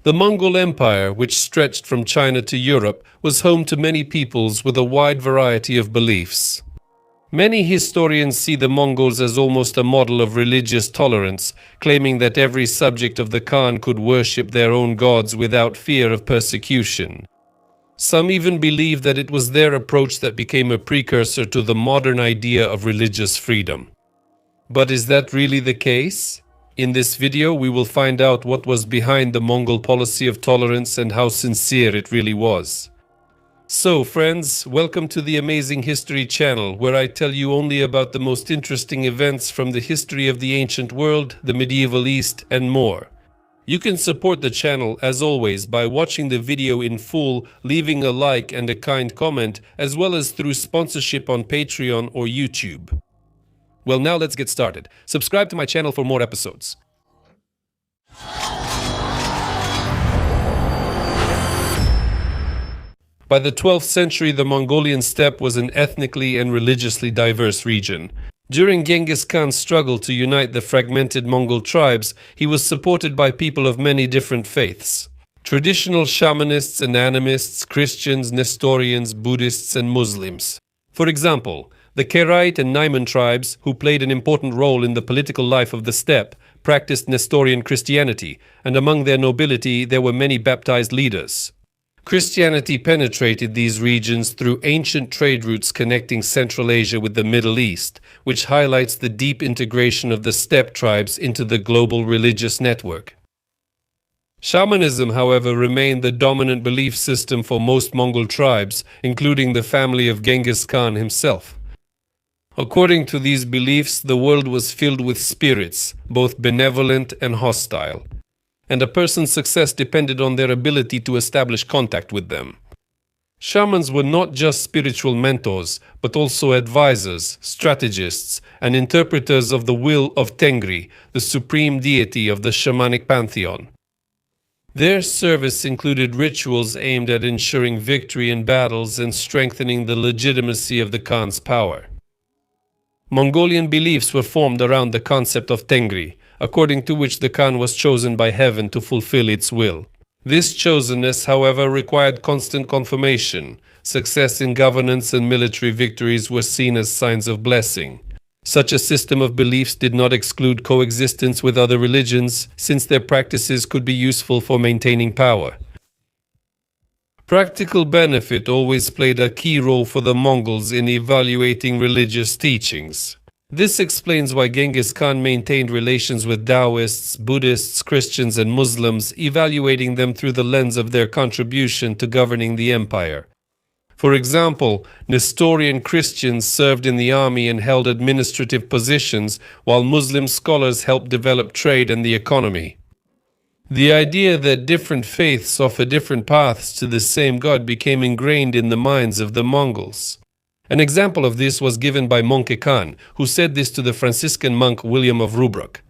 The Mongol Empire, which stretched from China to Europe, was home to many peoples with a wide variety of beliefs. Many historians see the Mongols as almost a model of religious tolerance, claiming that every subject of the Khan could worship their own gods without fear of persecution. Some even believe that it was their approach that became a precursor to the modern idea of religious freedom. But is that really the case? In this video, we will find out what was behind the Mongol policy of tolerance and how sincere it really was. So, friends, welcome to the Amazing History channel, where I tell you only about the most interesting events from the history of the ancient world, the medieval East, and more. You can support the channel, as always, by watching the video in full, leaving a like and a kind comment, as well as through sponsorship on Patreon or YouTube. Well, now let's get started. Subscribe to my channel for more episodes. By the 12th century, the Mongolian steppe was an ethnically and religiously diverse region. During Genghis Khan's struggle to unite the fragmented Mongol tribes, he was supported by people of many different faiths. Traditional shamanists and animists, Christians, Nestorians, Buddhists, and Muslims. For example, the Karaite and Naiman tribes, who played an important role in the political life of the steppe, practiced Nestorian Christianity, and among their nobility there were many baptized leaders. Christianity penetrated these regions through ancient trade routes connecting Central Asia with the Middle East, which highlights the deep integration of the steppe tribes into the global religious network. Shamanism, however, remained the dominant belief system for most Mongol tribes, including the family of Genghis Khan himself. According to these beliefs, the world was filled with spirits, both benevolent and hostile, and a person's success depended on their ability to establish contact with them. Shamans were not just spiritual mentors, but also advisors, strategists, and interpreters of the will of Tengri, the supreme deity of the shamanic pantheon. Their service included rituals aimed at ensuring victory in battles and strengthening the legitimacy of the Khan's power. Mongolian beliefs were formed around the concept of Tengri, according to which the Khan was chosen by heaven to fulfill its will. This chosenness, however, required constant confirmation. Success in governance and military victories were seen as signs of blessing. Such a system of beliefs did not exclude coexistence with other religions, since their practices could be useful for maintaining power. Practical benefit always played a key role for the Mongols in evaluating religious teachings. This explains why Genghis Khan maintained relations with Taoists, Buddhists, Christians, and Muslims, evaluating them through the lens of their contribution to governing the empire. For example, Nestorian Christians served in the army and held administrative positions, while Muslim scholars helped develop trade and the economy. The idea that different faiths offer different paths to the same God became ingrained in the minds of the Mongols. An example of this was given by Monke Khan, who said this to the Franciscan monk William of Rubruck.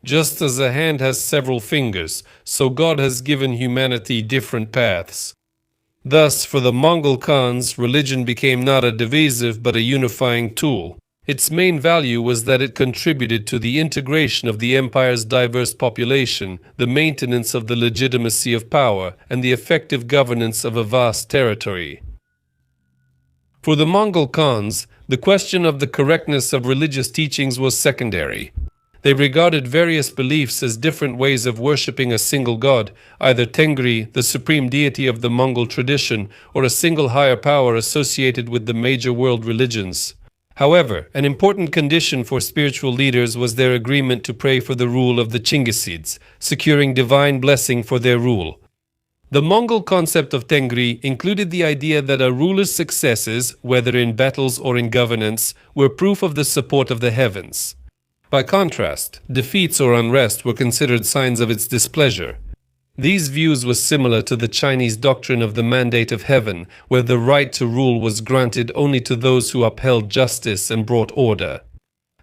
Just as a hand has several fingers, so God has given humanity different paths. Thus, for the Mongol Khans, religion became not a divisive but a unifying tool. Its main value was that it contributed to the integration of the empire's diverse population, the maintenance of the legitimacy of power, and the effective governance of a vast territory. For the Mongol Khans, the question of the correctness of religious teachings was secondary. They regarded various beliefs as different ways of worshipping a single god, either Tengri, the supreme deity of the Mongol tradition, or a single higher power associated with the major world religions. However, an important condition for spiritual leaders was their agreement to pray for the rule of the Chinggisids, securing divine blessing for their rule. The Mongol concept of Tengri included the idea that a ruler's successes, whether in battles or in governance, were proof of the support of the heavens. By contrast, defeats or unrest were considered signs of its displeasure. These views were similar to the Chinese doctrine of the mandate of heaven, where the right to rule was granted only to those who upheld justice and brought order.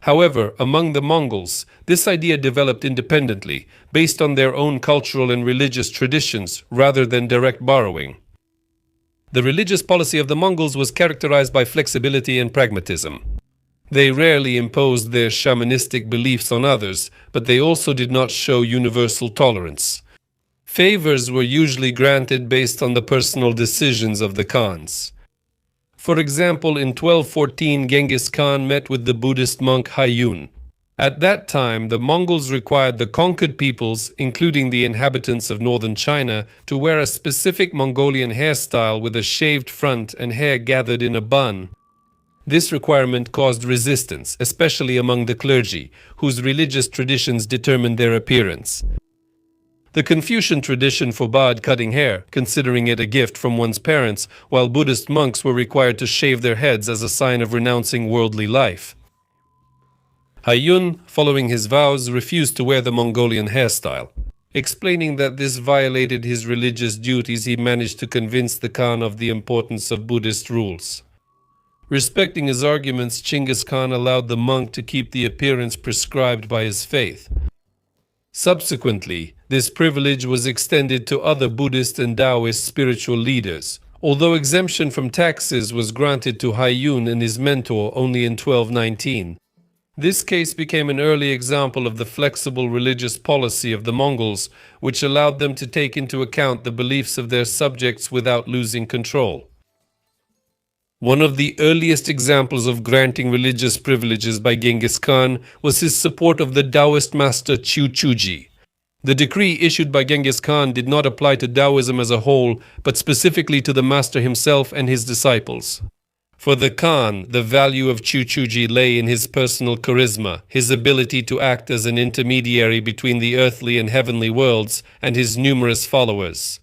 However, among the Mongols, this idea developed independently, based on their own cultural and religious traditions, rather than direct borrowing. The religious policy of the Mongols was characterized by flexibility and pragmatism. They rarely imposed their shamanistic beliefs on others, but they also did not show universal tolerance. Favors were usually granted based on the personal decisions of the Khans. For example, in 1214, Genghis Khan met with the Buddhist monk Haiyun. At that time, the Mongols required the conquered peoples, including the inhabitants of northern China, to wear a specific Mongolian hairstyle with a shaved front and hair gathered in a bun. This requirement caused resistance, especially among the clergy, whose religious traditions determined their appearance. The Confucian tradition forbade cutting hair, considering it a gift from one's parents, while Buddhist monks were required to shave their heads as a sign of renouncing worldly life. Haiyun, following his vows, refused to wear the Mongolian hairstyle. Explaining that this violated his religious duties, he managed to convince the Khan of the importance of Buddhist rules. Respecting his arguments, Chinggis Khan allowed the monk to keep the appearance prescribed by his faith. Subsequently, this privilege was extended to other Buddhist and Taoist spiritual leaders, although exemption from taxes was granted to Haiyun and his mentor only in 1219. This case became an early example of the flexible religious policy of the Mongols, which allowed them to take into account the beliefs of their subjects without losing control. One of the earliest examples of granting religious privileges by Genghis Khan was his support of the Taoist master Chu Chuji. The decree issued by Genghis Khan did not apply to Taoism as a whole, but specifically to the master himself and his disciples. For the Khan, the value of Chu Chuji lay in his personal charisma, his ability to act as an intermediary between the earthly and heavenly worlds, and his numerous followers.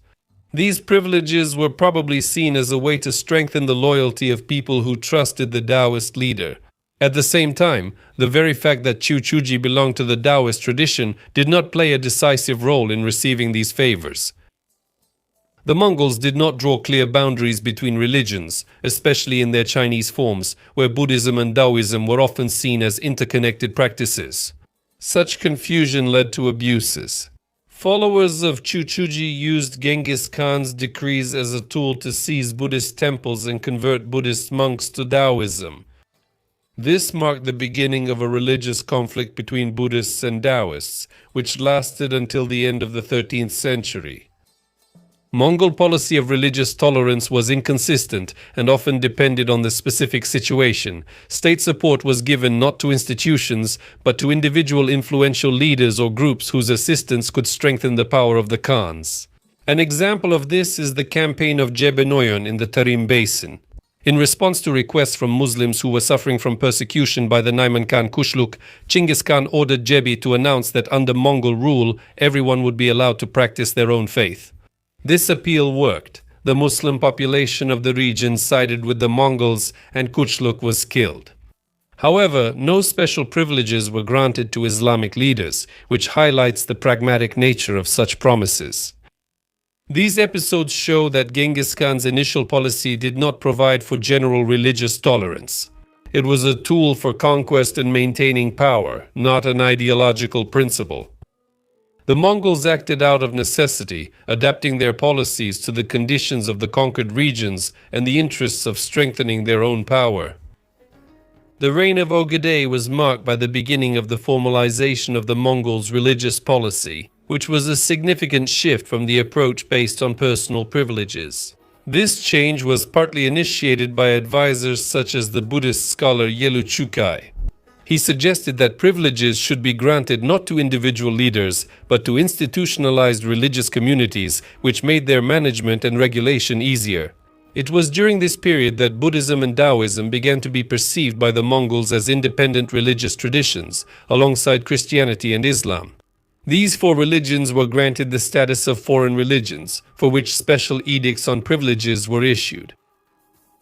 These privileges were probably seen as a way to strengthen the loyalty of people who trusted the Taoist leader. At the same time, the very fact that Chu Chuji belonged to the Taoist tradition did not play a decisive role in receiving these favors. The Mongols did not draw clear boundaries between religions, especially in their Chinese forms, where Buddhism and Taoism were often seen as interconnected practices. Such confusion led to abuses. Followers of Chu Chuji used Genghis Khan's decrees as a tool to seize Buddhist temples and convert Buddhist monks to Taoism. This marked the beginning of a religious conflict between Buddhists and Taoists, which lasted until the end of the 13th century. Mongol policy of religious tolerance was inconsistent and often depended on the specific situation. State support was given not to institutions, but to individual influential leaders or groups whose assistance could strengthen the power of the Khans. An example of this is the campaign of Jebenoyon in the Tarim Basin. In response to requests from Muslims who were suffering from persecution by the Naiman Khan Kushluk, Chinggis Khan ordered Jebi to announce that under Mongol rule, everyone would be allowed to practice their own faith. This appeal worked. The Muslim population of the region sided with the Mongols and Kushluk was killed. However, no special privileges were granted to Islamic leaders, which highlights the pragmatic nature of such promises. These episodes show that Genghis Khan's initial policy did not provide for general religious tolerance. It was a tool for conquest and maintaining power, not an ideological principle. The Mongols acted out of necessity, adapting their policies to the conditions of the conquered regions and the interests of strengthening their own power. The reign of Ogedei was marked by the beginning of the formalization of the Mongols' religious policy, which was a significant shift from the approach based on personal privileges. This change was partly initiated by advisors such as the Buddhist scholar Yelu Chukai. He suggested that privileges should be granted not to individual leaders, but to institutionalized religious communities, which made their management and regulation easier. It was during this period that Buddhism and Taoism began to be perceived by the Mongols as independent religious traditions, alongside Christianity and Islam. These four religions were granted the status of foreign religions, for which special edicts on privileges were issued.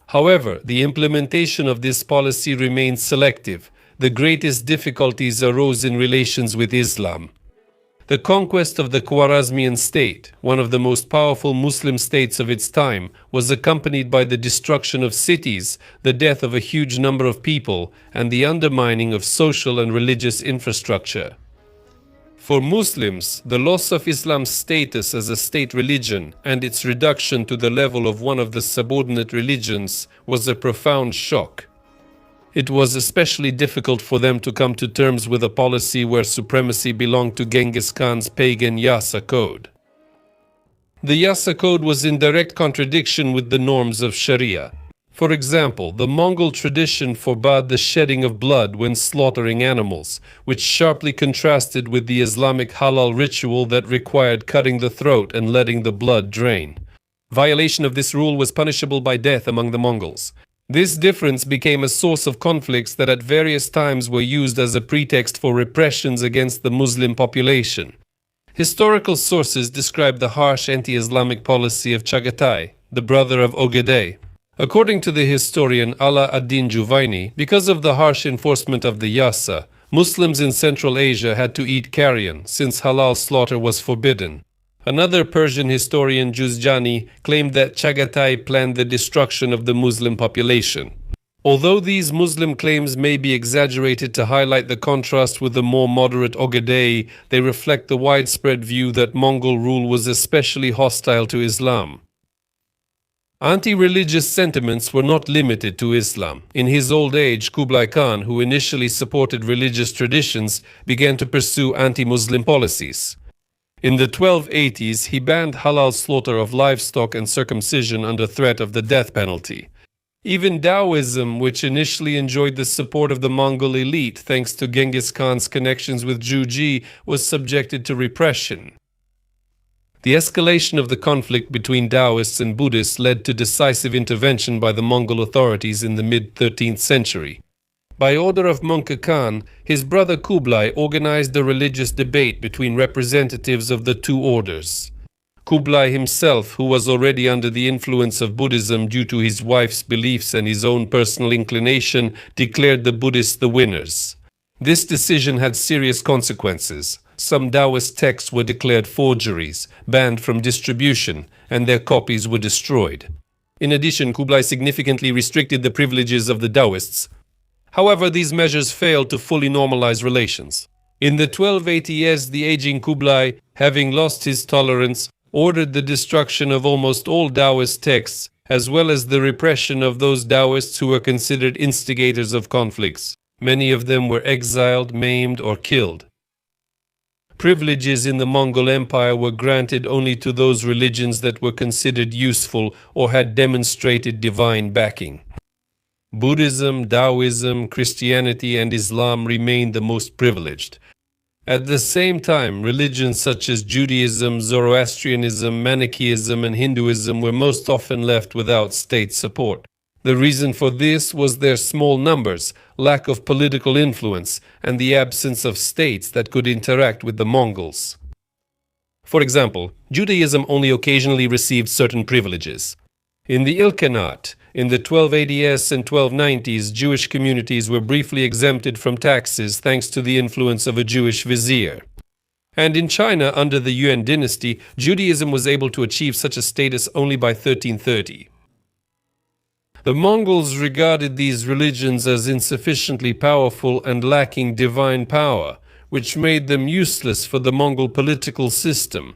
However, the implementation of this policy remained selective. The greatest difficulties arose in relations with Islam. The conquest of the Khwarezmian state, one of the most powerful Muslim states of its time, was accompanied by the destruction of cities, the death of a huge number of people, and the undermining of social and religious infrastructure. For Muslims, the loss of Islam's status as a state religion and its reduction to the level of one of the subordinate religions was a profound shock. It was especially difficult for them to come to terms with a policy where supremacy belonged to Genghis Khan's pagan Yasa code. The Yasa code was in direct contradiction with the norms of Sharia. For example, the Mongol tradition forbade the shedding of blood when slaughtering animals, which sharply contrasted with the Islamic halal ritual that required cutting the throat and letting the blood drain. Violation of this rule was punishable by death among the Mongols. This difference became a source of conflicts that at various times were used as a pretext for repressions against the Muslim population. Historical sources describe the harsh anti-Islamic policy of Chagatai, the brother of Ogedei. According to the historian Ala ad-Din Juvaini, because of the harsh enforcement of the Yasa, Muslims in Central Asia had to eat carrion, since halal slaughter was forbidden. Another Persian historian, Juzjani, claimed that Chagatai planned the destruction of the Muslim population. Although these Muslim claims may be exaggerated to highlight the contrast with the more moderate Ogedei, they reflect the widespread view that Mongol rule was especially hostile to Islam. Anti-religious sentiments were not limited to Islam. In his old age, Kublai Khan, who initially supported religious traditions, began to pursue anti-Muslim policies. In the 1280s, he banned halal slaughter of livestock and circumcision under threat of the death penalty. Even Taoism, which initially enjoyed the support of the Mongol elite thanks to Genghis Khan's connections with Juji, was subjected to repression. The escalation of the conflict between Taoists and Buddhists led to decisive intervention by the Mongol authorities in the mid-13th century. By order of Möngke Khan, his brother Kublai organized a religious debate between representatives of the two orders. Kublai himself, who was already under the influence of Buddhism due to his wife's beliefs and his own personal inclination, declared the Buddhists the winners. This decision had serious consequences. Some Taoist texts were declared forgeries, banned from distribution, and their copies were destroyed. In addition, Kublai significantly restricted the privileges of the Taoists. However, these measures failed to fully normalize relations. In the 1280s, the aging Kublai, having lost his tolerance, ordered the destruction of almost all Taoist texts, as well as the repression of those Taoists who were considered instigators of conflicts. Many of them were exiled, maimed, or killed. Privileges in the Mongol Empire were granted only to those religions that were considered useful or had demonstrated divine backing. Buddhism, Taoism, Christianity, and Islam remained the most privileged. At the same time, religions such as Judaism, Zoroastrianism, Manichaeism, and Hinduism were most often left without state support. The reason for this was their small numbers, lack of political influence, and the absence of states that could interact with the Mongols. For example, Judaism only occasionally received certain privileges. In the Ilkhanate, in the 1280s and 1290s, Jewish communities were briefly exempted from taxes thanks to the influence of a Jewish vizier. And in China, under the Yuan dynasty, Judaism was able to achieve such a status only by 1330. The Mongols regarded these religions as insufficiently powerful and lacking divine power, which made them useless for the Mongol political system.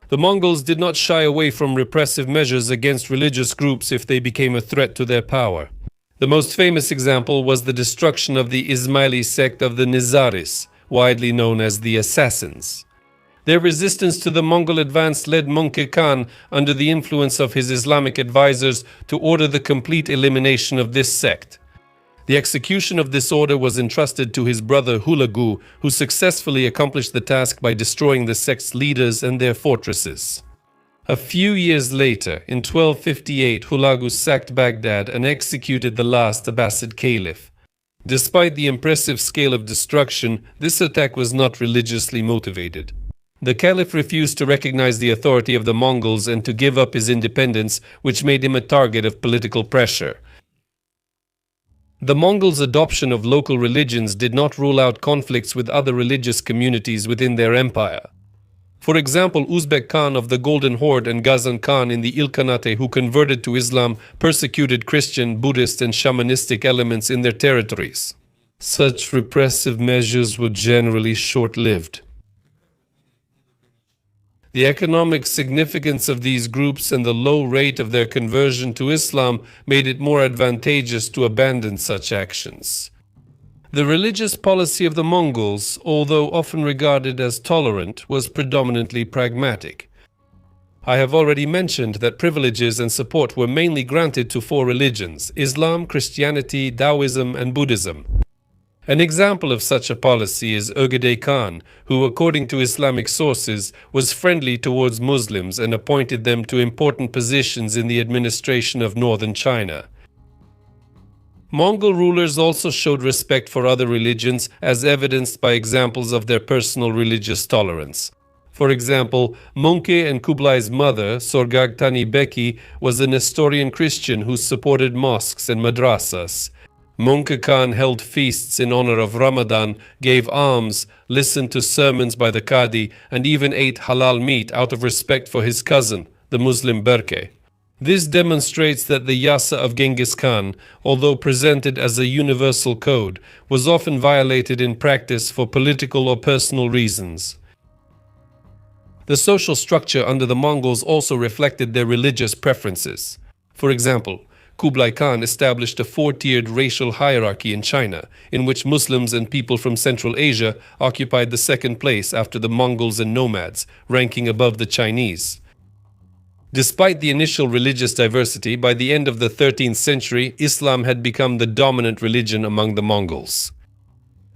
The Mongols did not shy away from repressive measures against religious groups if they became a threat to their power. The most famous example was the destruction of the Ismaili sect of the Nizaris, widely known as the Assassins. Their resistance to the Mongol advance led Möngke Khan, under the influence of his Islamic advisors, to order the complete elimination of this sect. The execution of this order was entrusted to his brother Hulagu, who successfully accomplished the task by destroying the sect's leaders and their fortresses. A few years later, in 1258, Hulagu sacked Baghdad and executed the last Abbasid caliph. Despite the impressive scale of destruction, this attack was not religiously motivated. The caliph refused to recognize the authority of the Mongols and to give up his independence, which made him a target of political pressure. The Mongols' adoption of local religions did not rule out conflicts with other religious communities within their empire. For example, Uzbek Khan of the Golden Horde and Ghazan Khan in the Ilkhanate, who converted to Islam, persecuted Christian, Buddhist, and shamanistic elements in their territories. Such repressive measures were generally short-lived. The economic significance of these groups and the low rate of their conversion to Islam made it more advantageous to abandon such actions. The religious policy of the Mongols, although often regarded as tolerant, was predominantly pragmatic. I have already mentioned that privileges and support were mainly granted to four religions: Islam, Christianity, Taoism, and Buddhism. An example of such a policy is Ögedei Khan, who, according to Islamic sources, was friendly towards Muslims and appointed them to important positions in the administration of northern China. Mongol rulers also showed respect for other religions, as evidenced by examples of their personal religious tolerance. For example, Mongke and Kublai's mother, Sorgag Tani Beki, was a Nestorian Christian who supported mosques and madrasas. Mongke Khan held feasts in honor of Ramadan, gave alms, listened to sermons by the Qadi, and even ate halal meat out of respect for his cousin, the Muslim Berke. This demonstrates that the yasa of Genghis Khan, although presented as a universal code, was often violated in practice for political or personal reasons. The social structure under the Mongols also reflected their religious preferences. For example, Kublai Khan established a four-tiered racial hierarchy in China, in which Muslims and people from Central Asia occupied the second place after the Mongols and nomads, ranking above the Chinese. Despite the initial religious diversity, by the end of the 13th century, Islam had become the dominant religion among the Mongols.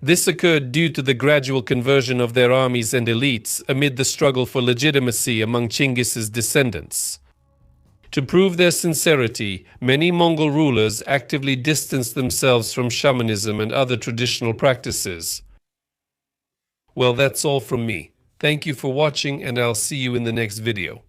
This occurred due to the gradual conversion of their armies and elites amid the struggle for legitimacy among Chinggis's descendants. To prove their sincerity, many Mongol rulers actively distanced themselves from shamanism and other traditional practices. Well, that's all from me. Thank you for watching, and I'll see you in the next video.